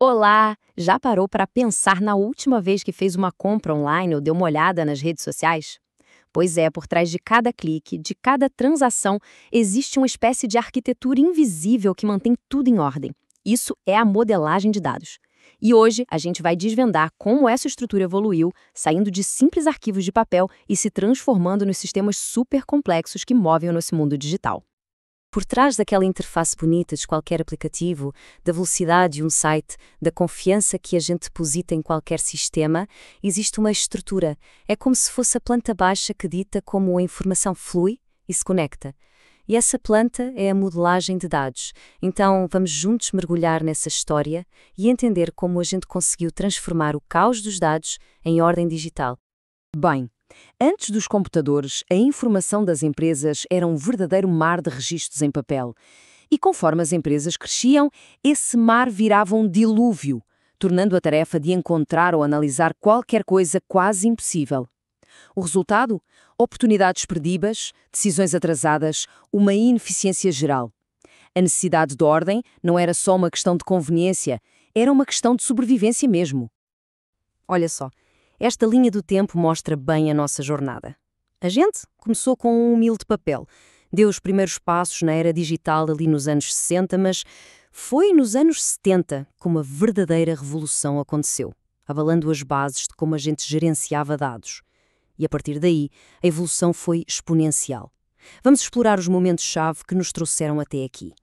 Olá! Já parou para pensar na última vez que fez uma compra online ou deu uma olhada nas redes sociais? Pois é, por trás de cada clique, de cada transação, existe uma espécie de arquitetura invisível que mantém tudo em ordem. Isso é a modelagem de dados. E hoje a gente vai desvendar como essa estrutura evoluiu, saindo de simples arquivos de papel e se transformando nos sistemas super complexos que movem o nosso mundo digital. Por trás daquela interface bonita de qualquer aplicativo, da velocidade de um site, da confiança que a gente deposita em qualquer sistema, existe uma estrutura. É como se fosse a planta baixa que dita como a informação flui e se conecta. E essa planta é a modelagem de dados. Então, vamos juntos mergulhar nessa história e entender como a gente conseguiu transformar o caos dos dados em ordem digital. Bem, antes dos computadores, a informação das empresas era um verdadeiro mar de registros em papel. E conforme as empresas cresciam, esse mar virava um dilúvio, tornando a tarefa de encontrar ou analisar qualquer coisa quase impossível. O resultado? Oportunidades perdidas, decisões atrasadas, uma ineficiência geral. A necessidade de ordem não era só uma questão de conveniência, era uma questão de sobrevivência mesmo. Olha só. Esta linha do tempo mostra bem a nossa jornada. A gente começou com um humilde papel, deu os primeiros passos na era digital ali nos anos 60, mas foi nos anos 70 que uma verdadeira revolução aconteceu, avalando as bases de como a gente gerenciava dados. E a partir daí, a evolução foi exponencial. Vamos explorar os momentos-chave que nos trouxeram até aqui.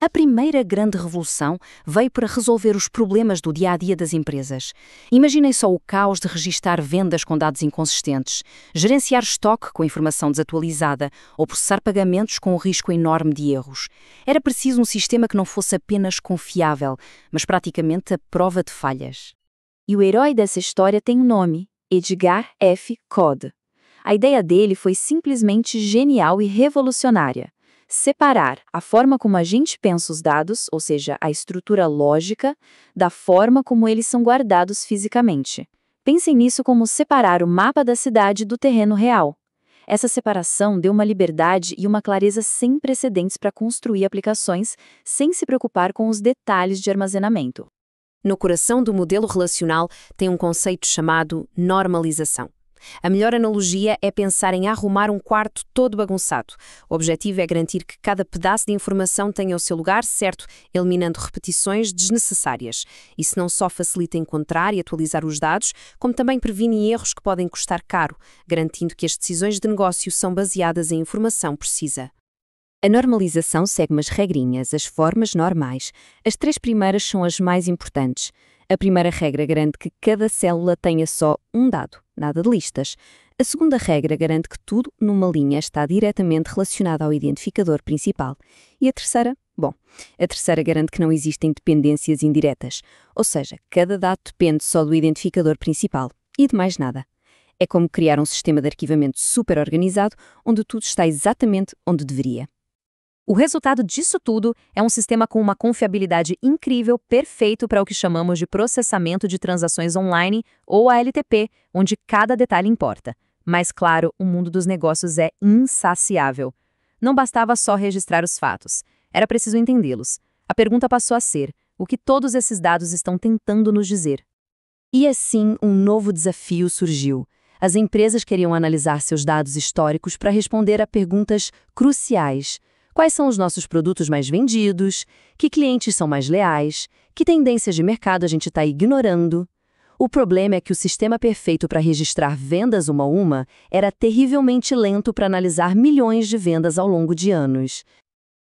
A primeira grande revolução veio para resolver os problemas do dia-a-dia das empresas. Imaginem só o caos de registar vendas com dados inconsistentes, gerenciar estoque com informação desatualizada ou processar pagamentos com o risco enorme de erros. Era preciso um sistema que não fosse apenas confiável, mas praticamente a prova de falhas. E o herói dessa história tem um nome: Edgar F. Codd. A ideia dele foi simplesmente genial e revolucionária. Separar a forma como a gente pensa os dados, ou seja, a estrutura lógica, da forma como eles são guardados fisicamente. Pensem nisso como separar o mapa da cidade do terreno real. Essa separação deu uma liberdade e uma clareza sem precedentes para construir aplicações sem se preocupar com os detalhes de armazenamento. No coração do modelo relacional tem um conceito chamado normalização. A melhor analogia é pensar em arrumar um quarto todo bagunçado. O objetivo é garantir que cada pedaço de informação tenha o seu lugar certo, eliminando repetições desnecessárias. Isso não só facilita encontrar e atualizar os dados, como também previne erros que podem custar caro, garantindo que as decisões de negócio são baseadas em informação precisa. A normalização segue umas regrinhas, as formas normais. As 3 primeiras são as mais importantes. A primeira regra garante que cada célula tenha só um dado, nada de listas. A segunda regra garante que tudo numa linha está diretamente relacionado ao identificador principal. E a terceira? Bom, a terceira garante que não existem dependências indiretas, ou seja, cada dado depende só do identificador principal e de mais nada. É como criar um sistema de arquivamento super organizado onde tudo está exatamente onde deveria. O resultado disso tudo é um sistema com uma confiabilidade incrível, perfeito para o que chamamos de processamento de transações online, ou ALTP, onde cada detalhe importa. Mas, claro, o mundo dos negócios é insaciável. Não bastava só registrar os fatos, era preciso entendê-los. A pergunta passou a ser: o que todos esses dados estão tentando nos dizer? E assim, um novo desafio surgiu. As empresas queriam analisar seus dados históricos para responder a perguntas cruciais. Quais são os nossos produtos mais vendidos? Que clientes são mais leais? Que tendências de mercado a gente está ignorando? O problema é que o sistema perfeito para registrar vendas uma a uma era terrivelmente lento para analisar milhões de vendas ao longo de anos.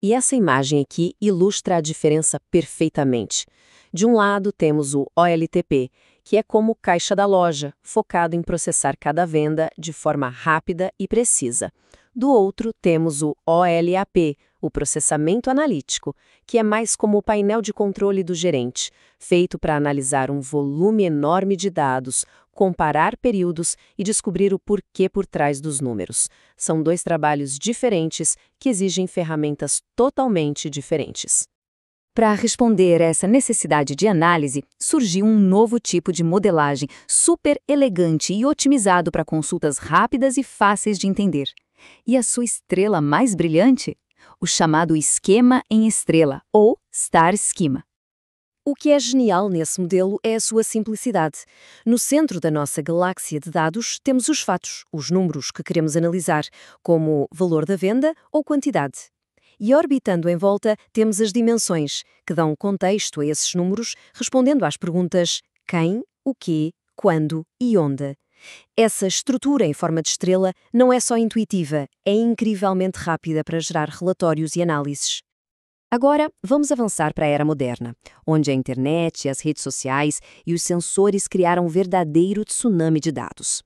E essa imagem aqui ilustra a diferença perfeitamente. De um lado temos o OLTP, que é como caixa da loja, focado em processar cada venda de forma rápida e precisa. Do outro, temos o OLAP, o processamento analítico, que é mais como o painel de controle do gerente, feito para analisar um volume enorme de dados, comparar períodos e descobrir o porquê por trás dos números. São 2 trabalhos diferentes que exigem ferramentas totalmente diferentes. Para responder a essa necessidade de análise, surgiu um novo tipo de modelagem super elegante e otimizado para consultas rápidas e fáceis de entender. E a sua estrela mais brilhante? O chamado esquema em estrela, ou Star Schema. O que é genial nesse modelo é a sua simplicidade. No centro da nossa galáxia de dados temos os fatos, os números que queremos analisar, como valor da venda ou quantidade. E orbitando em volta temos as dimensões, que dão contexto a esses números, respondendo às perguntas quem, o quê, quando e onde. Essa estrutura em forma de estrela não é só intuitiva, é incrivelmente rápida para gerar relatórios e análises. Agora, vamos avançar para a era moderna, onde a internet, as redes sociais e os sensores criaram um verdadeiro tsunami de dados.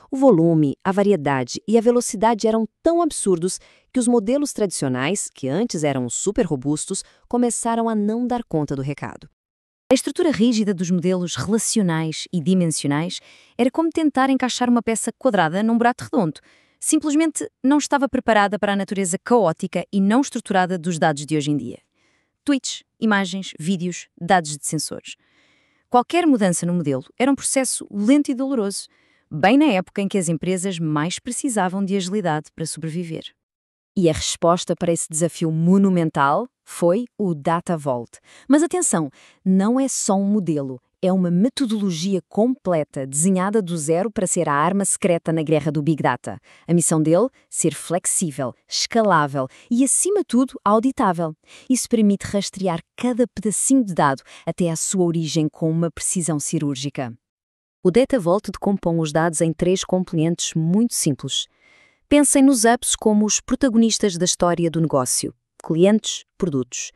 O volume, a variedade e a velocidade eram tão absurdos que os modelos tradicionais, que antes eram super robustos, começaram a não dar conta do recado. A estrutura rígida dos modelos relacionais e dimensionais era como tentar encaixar uma peça quadrada num buraco redondo. Simplesmente não estava preparada para a natureza caótica e não estruturada dos dados de hoje em dia. Tweets, imagens, vídeos, dados de sensores. Qualquer mudança no modelo era um processo lento e doloroso, bem na época em que as empresas mais precisavam de agilidade para sobreviver. E a resposta para esse desafio monumental foi o Data Vault. Mas atenção, não é só um modelo, é uma metodologia completa, desenhada do zero para ser a arma secreta na guerra do Big Data. A missão dele? Ser flexível, escalável e, acima de tudo, auditável. Isso permite rastrear cada pedacinho de dado até à sua origem com uma precisão cirúrgica. O Data Vault decompõe os dados em 3 componentes muito simples. Pensem nos apps como os protagonistas da história do negócio: clientes, produtos.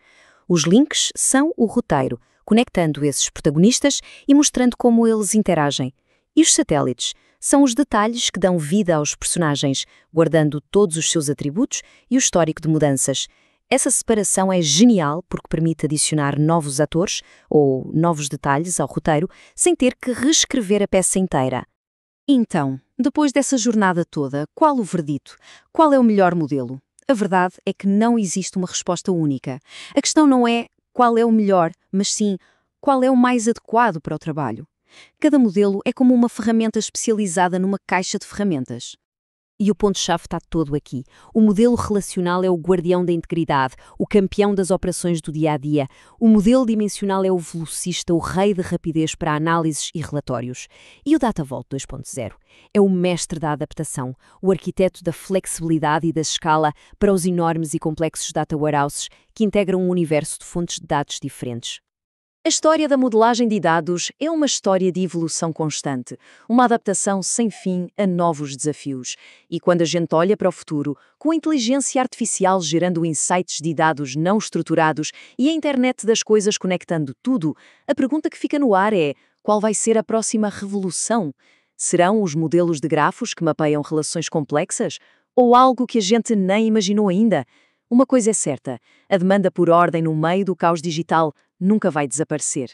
Os links são o roteiro, conectando esses protagonistas e mostrando como eles interagem. E os satélites são os detalhes que dão vida aos personagens, guardando todos os seus atributos e o histórico de mudanças. Essa separação é genial porque permite adicionar novos atores ou novos detalhes ao roteiro sem ter que reescrever a peça inteira. Então, depois dessa jornada toda, qual o verdito? Qual é o melhor modelo? A verdade é que não existe uma resposta única. A questão não é qual é o melhor, mas sim qual é o mais adequado para o trabalho. Cada modelo é como uma ferramenta especializada numa caixa de ferramentas. E o ponto-chave está todo aqui. O modelo relacional é o guardião da integridade, o campeão das operações do dia-a-dia. O modelo dimensional é o velocista, o rei da rapidez para análises e relatórios. E o Data Vault 2.0 é o mestre da adaptação, o arquiteto da flexibilidade e da escala para os enormes e complexos data warehouses que integram um universo de fontes de dados diferentes. A história da modelagem de dados é uma história de evolução constante, uma adaptação sem fim a novos desafios. E quando a gente olha para o futuro, com a inteligência artificial gerando insights de dados não estruturados e a internet das coisas conectando tudo, a pergunta que fica no ar é: qual vai ser a próxima revolução? Serão os modelos de grafos que mapeiam relações complexas? Ou algo que a gente nem imaginou ainda? Uma coisa é certa, a demanda por ordem no meio do caos digital nunca vai desaparecer.